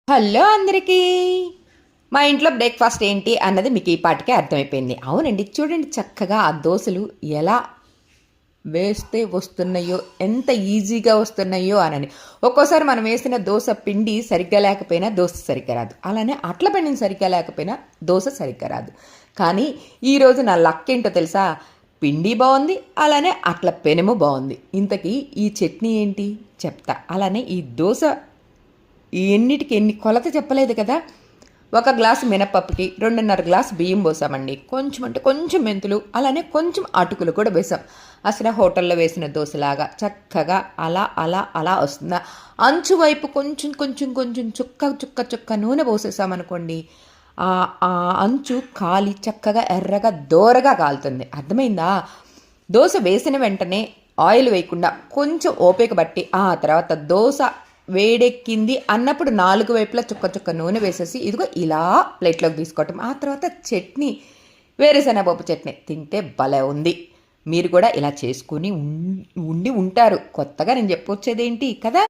Hello అందరికీ. మా ఇంట్లో బ్రేక్ఫాస్ట్ ఏంటి అన్నది మీకు ఈ పాటికే అర్థమైపోయింది. అవునండి, చూడండి చక్కగా ఆ దోశలు ఎలా వేస్తే వస్తున్నాయో, ఎంత ఈజీగా వస్తున్నాయో అనని. ఒక్కోసారి మనం వేసిన దోశ పిండి సరిగ్గా లేకపోయినా దోశ సరిగ్గా రాదు. అలానే అట్ల పిండిని సరిగ్గా లేకపోయినా దోశ సరిగ్గా రాదు. కానీ ఈరోజు నా లక్ ఏంటో తెలుసా? పిండి బాగుంది, అలానే అట్ల పెనము బాగుంది. ఇంతకీ ఈ చట్నీ ఏంటి చెప్తా. అలానే ఈ దోశ ఎన్నిటికి ఎన్ని కొలత చెప్పలేదు కదా. ఒక గ్లాసు మినపప్పుకి 2.5 గ్లాసు బియ్యం పోసామండి. కొంచెం అంటే కొంచెం మెంతులు, అలానే కొంచెం అటుకులు కూడా వేసాం. అసలు హోటల్లో వేసిన దోశలాగా చక్కగా అలా అలా అలా వస్తుందా. అంచు వైపు కొంచెం కొంచెం కొంచెం చుక్క చుక్క చుక్క నూనె పోసేసామనుకోండి, ఆ ఆ అంచు కాలి చక్కగా ఎర్రగా దోరగా కాలుతుంది. అర్థమైందా? దోశ వేసిన వెంటనే ఆయిల్ వేయకుండా కొంచెం ఓపిక బట్టి ఆ తర్వాత దోశ వేడెక్కింది అన్నప్పుడు 4 వైపులా చుక్క చుక్క నూనె వేసేసి ఇదిగో ఇలా ప్లేట్లోకి తీసుకోవటం. ఆ తర్వాత చట్నీ, వేరుశనగపప్పు చట్నీ తింటే భలే ఉంది. మీరు కూడా ఇలా చేసుకుని ఉండి ఉంటారు. కొత్తగా నేను చెప్పొచ్చేదేంటి కదా.